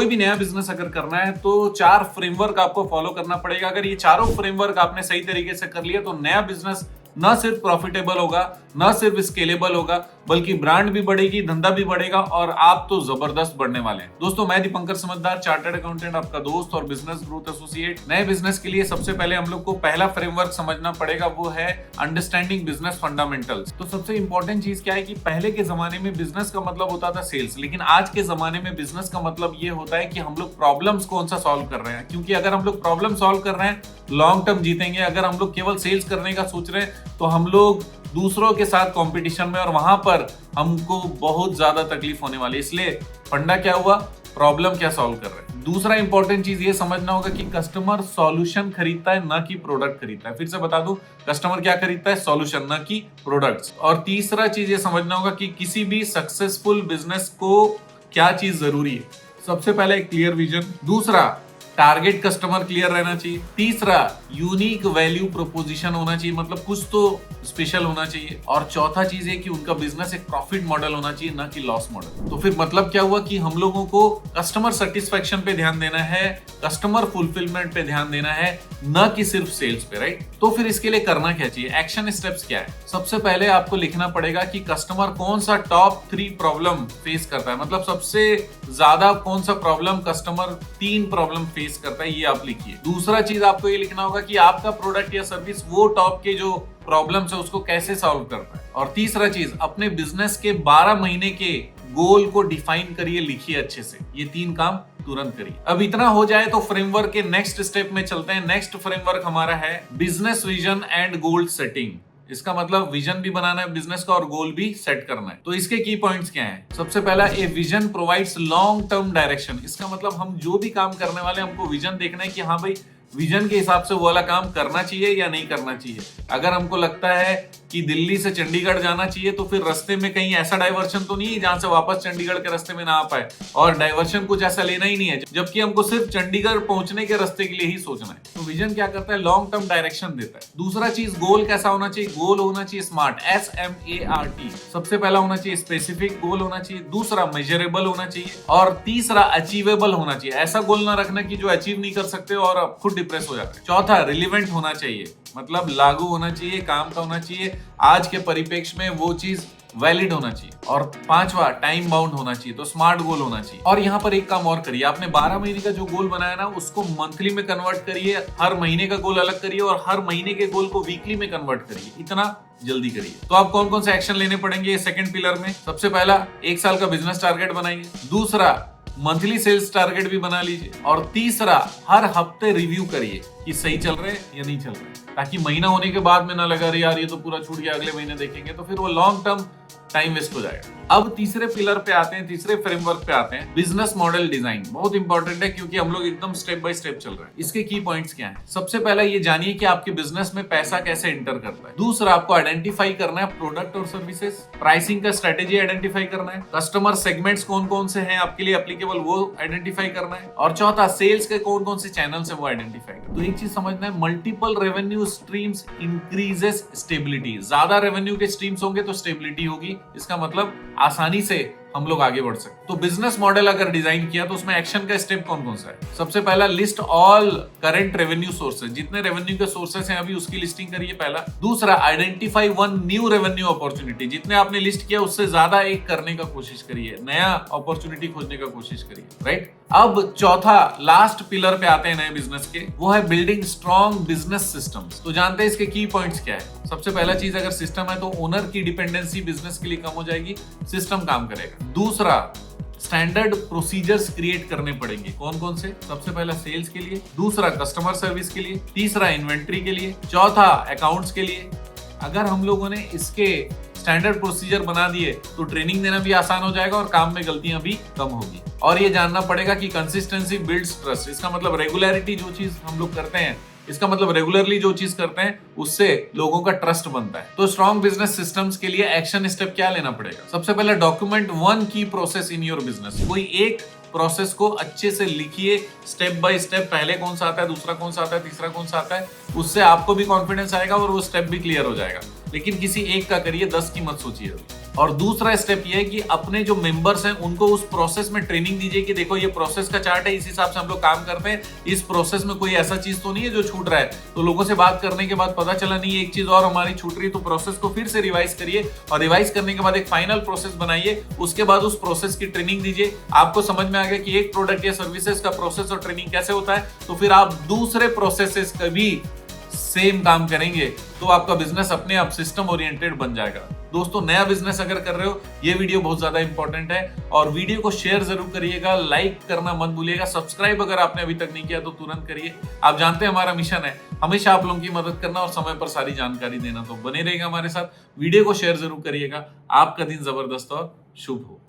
कोई भी नया बिजनेस अगर करना है तो 4 फ्रेमवर्क आपको फॉलो करना पड़ेगा। अगर ये चारों फ्रेमवर्क आपने सही तरीके से कर लिया तो नया बिजनेस ना सिर्फ प्रॉफिटेबल होगा, ना सिर्फ स्केलेबल होगा, बल्कि ब्रांड भी बढ़ेगी, धंधा भी बढ़ेगा और आप तो जबरदस्त बढ़ने वाले हैं। दोस्तों, मैं दीपंकर समझदार, चार्टर्ड अकाउंटेंट, आपका दोस्त और बिजनेस ग्रोथ एसोसिएट। नए बिजनेस के लिए सबसे पहले हम लोग को पहला फ्रेमवर्क समझना पड़ेगा, वो है अंडरस्टैंडिंग बिजनेस फंडामेंटल्स। तो सबसे इंपॉर्टेंट चीज क्या है कि पहले के जमाने में बिजनेस का मतलब होता था सेल्स, लेकिन आज के जमाने में बिजनेस का मतलब ये होता है कि हम लोग प्रॉब्लम्स कौन सा सॉल्व कर रहे हैं। क्योंकि अगर हम लोग प्रॉब्लम सॉल्व कर रहे हैं लॉन्ग टर्म जीतेंगे। अगर हम लोग केवल सेल्स करने का सोच रहे हैं तो हम लोग दूसरों के साथ कंपटीशन में, और वहां पर हमको बहुत ज्यादा तकलीफ होने वाली है। इसलिए फंडा क्या हुआ, प्रॉब्लम क्या सॉल्व कर रहे हैं। दूसरा इंपॉर्टेंट चीज ये समझना होगा कि कस्टमर सॉल्यूशन खरीदता है, ना कि प्रोडक्ट खरीदता है। फिर से बता दूं, कस्टमर क्या खरीदता है, सॉल्यूशन, ना कि प्रोडक्ट्स। और तीसरा चीज ये समझना होगा कि किसी भी सक्सेसफुल बिजनेस को क्या चीज जरूरी है। सबसे पहले एक क्लियर विजन, दूसरा टारगेट कस्टमर क्लियर रहना चाहिए, तीसरा यूनिक वैल्यू प्रोपोजिशन होना चाहिए, मतलब कुछ तो स्पेशल होना चाहिए, और चौथा चीज है कि उनका बिजनेस एक प्रॉफिट मॉडल होना चाहिए, ना कि लॉस मॉडल। तो फिर मतलब क्या हुआ कि हम लोगों को कस्टमर सेटिस्फेक्शन पे ध्यान देना है, कस्टमर फुलफिलमेंट पे ध्यान देना है, न कि सिर्फ सेल्स पे, राइट। तो फिर इसके लिए करना क्या चाहिए, एक्शन स्टेप्स क्या है। सबसे पहले आपको लिखना पड़ेगा कि कस्टमर कौन सा टॉप 3 प्रॉब्लम फेस करता है, मतलब सबसे ज्यादा कौन सा प्रॉब्लम कस्टमर 3 प्रॉब्लम फेस करता है, ये आप लिखिए। दूसरा चीज आपको ये लिखना होगा कि आपका प्रोडक्ट या सर्विस वो टॉप के जो प्रॉब्लम्स है उसको कैसे सॉल्व करता है। और तीसरा चीज, अपने बिजनेस के 12 महीने के गोल को डिफाइन करिए, लिखिए अच्छे से। ये 3 काम तुरंत करिए। अब इतना हो जाए तो फ्रेमवर्क के नेक्स्ट स्टेप में चलते हैं। नेक्स्ट फ्रेमवर्क हमारा है business vision and goal setting. इसका मतलब विजन भी बनाना है बिजनेस का और गोल भी सेट करना है। तो इसके की पॉइंट्स क्या हैं? सबसे पहला, a vision provides long term direction. इसका मतलब हम जो भी काम करने वाले हैं हमको विजन देखना है कि हाँ भाई, विजन के हिसाब से वो वाला काम करना चाहिए या नहीं करना चाहिए। अगर हमको लगता है कि दिल्ली से चंडीगढ़ जाना चाहिए तो फिर रास्ते में कहीं ऐसा डाइवर्शन तो नहीं है जहां से वापस चंडीगढ़ के रास्ते में ना आ पाए, और डाइवर्शन कुछ ऐसा लेना ही नहीं है, जबकि हमको सिर्फ चंडीगढ़ पहुंचने के रास्ते के लिए ही सोचना है। तो विजन क्या करता है, लॉन्ग टर्म डायरेक्शन देता है। दूसरा चीज, गोल कैसा होना चाहिए, गोल होना चाहिए स्मार्ट, SMART। सबसे पहला होना चाहिए स्पेसिफिक गोल होना चाहिए, दूसरा मेजरेबल होना चाहिए, और तीसरा अचीवेबल होना चाहिए। ऐसा गोल ना रखना कि जो अचीव नहीं कर सकते और आप खुद डिप्रेस हो जाते हैं। चौथा, रिलेवेंट होना चाहिए, मतलब लागू होना चाहिए, काम का होना चाहिए, आज के परिप्रेक्ष्य में वो चीज वैलिड होना चाहिए। और पांचवा, टाइम बाउंड होना चाहिए, तो स्मार्ट गोल होना चाहिए। और यहाँ पर एक काम और करिए, आपने 12 महीने का जो गोल बनाया ना उसको मंथली में कन्वर्ट करिए, हर महीने का गोल अलग करिए और हर महीने के गोल को वीकली में कन्वर्ट करिए। इतना जल्दी करिए। तो आप कौन कौन से एक्शन लेने पड़ेंगे सेकंड पिलर में? सबसे पहला, 1 साल का बिजनेस टारगेट बनाइए, दूसरा मंथली सेल्स टारगेट भी बना लीजिए, और तीसरा, हर हफ्ते रिव्यू करिए कि सही चल रहे हैं या नहीं चल रहे, ताकि महीना होने के बाद में ना लगा रही यार ये तो पूरा छूट गया, अगले महीने देखेंगे, तो फिर वो लॉन्ग टर्म टाइम वेस्ट हो जाएगा। अब तीसरे पिलर पे आते हैं, तीसरे फ्रेमवर्क पे आते हैं, बिजनेस मॉडल डिजाइन। बहुत इंपॉर्टेंट है क्योंकि हम लोग एकदम स्टेप बाय स्टेप चल रहे हैं। इसके की पॉइंट्स क्या हैं? सबसे पहला ये जानिए कि आपके बिजनेस में पैसा कैसे एंटर करता है। दूसरा, आपको आइडेंटिफाई करना है प्रोडक्ट और सर्विसेज, प्राइसिंग का स्ट्रेटेजी आइडेंटिफाई करना है, कस्टमर सेगमेंट्स कौन कौन से हैं आपके लिए एप्लीकेबल वो आइडेंटिफाई करना है, और चौथा, सेल्स के कौन कौन से चैनल्स है वो आइडेंटिफाई करना है। तो एक चीज समझना है, multiple revenue streams increases stability. ज्यादा रेवेन्यू के स्ट्रीम्स होंगे तो स्टेबिलिटी होगी, इसका मतलब आसानी से हम लोग आगे बढ़ सकते। तो बिजनेस मॉडल अगर डिजाइन किया तो उसमें एक्शन का स्टेप कौन कौन सा है? सबसे पहला, list all current revenue sources. जितने रेवेन्यू के सोर्सेस हैं अभी उसकी लिस्टिंग करिए पहला। दूसरा, आइडेंटिफाई 1 न्यू रेवेन्यू अपॉर्चुनिटी। जितने आपने लिस्ट किया उससे ज्यादा एक करने का कोशिश करिए, नया अपॉर्चुनिटी खोजने का कोशिश करिए, राइट। अब चौथा, लास्ट पिलर पे आते हैं नए बिजनेस के, वो है बिल्डिंग स्ट्रॉन्ग बिजनेस सिस्टम्स। तो जानते हैं इसके की पॉइंट्स क्या है? सबसे पहला चीज, अगर सिस्टम है तो ओनर की डिपेंडेंसी बिजनेस के लिए कम हो जाएगी, सिस्टम काम करेगा। दूसरा, स्टैंडर्ड प्रोसीजर्स क्रिएट करने पड़ेंगे। कौन कौन से? सबसे पहला सेल्स के लिए, दूसरा कस्टमर सर्विस के लिए, तीसरा इन्वेंट्री के लिए, चौथा अकाउंट्स के लिए। अगर हम लोगों ने इसके स्टैंडर्ड प्रोसीजर बना दिए तो ट्रेनिंग देना भी आसान हो जाएगा और काम में गलतियां भी कम होगी। और ये जानना पड़ेगा कि कंसिस्टेंसी बिल्ड्स ट्रस्ट। इसका मतलब रेगुलरिटी, जो चीज हम लोग करते हैं, इसका मतलब रेगुलरली जो चीज करते हैं उससे लोगों का ट्रस्ट बनता है। तो स्ट्रॉन्ग बिजनेस सिस्टम्स के लिए एक्शन स्टेप क्या लेना पड़ेगा? सबसे पहले, डॉक्यूमेंट 1 की प्रोसेस इन योर बिजनेस। कोई एक प्रोसेस को अच्छे से लिखिए, स्टेप बाय स्टेप, पहले कौन सा आता है, दूसरा कौन सा आता है, तीसरा कौन सा आता है, उससे आपको भी कॉन्फिडेंस आएगा और वो स्टेप भी क्लियर हो जाएगा। लेकिन किसी एक का करिए, 10 की मत सोचिए। और दूसरा स्टेप ये है कि अपने जो मेंबर्स हैं उनको उस प्रोसेस में ट्रेनिंग दीजिए कि देखो ये प्रोसेस का चार्ट है, इस हिसाब से हम लोग काम करते हैं, इस प्रोसेस में कोई ऐसा चीज तो नहीं है जो छूट रहा है। तो लोगों से बात करने के बाद पता चला नहीं एक चीज और हमारी छूट रही है, तो प्रोसेस को फिर से रिवाइज करिए और रिवाइज करने के बाद एक फाइनल प्रोसेस बनाइए। उसके बाद उस प्रोसेस की ट्रेनिंग दीजिए। आपको समझ में आ गया कि एक प्रोडक्ट या सर्विसेज का प्रोसेस और ट्रेनिंग कैसे होता है, तो फिर आप दूसरे प्रोसेसेस का भी सेम काम करेंगे तो आपका बिजनेस अपने आप सिस्टम ओरिएंटेड बन जाएगा। दोस्तों, नया बिजनेस अगर कर रहे हो, ये वीडियो बहुत ज्यादा इंपॉर्टेंट है और वीडियो को शेयर जरूर करिएगा, लाइक करना मत भूलिएगा, सब्सक्राइब अगर आपने अभी तक नहीं किया तो तुरंत करिए। आप जानते हैं हमारा मिशन है हमेशा आप लोगों की मदद करना और समय पर सारी जानकारी देना, तो बने रहेगा हमारे साथ। वीडियो को शेयर जरूर करिएगा। आपका दिन जबरदस्त और शुभ हो।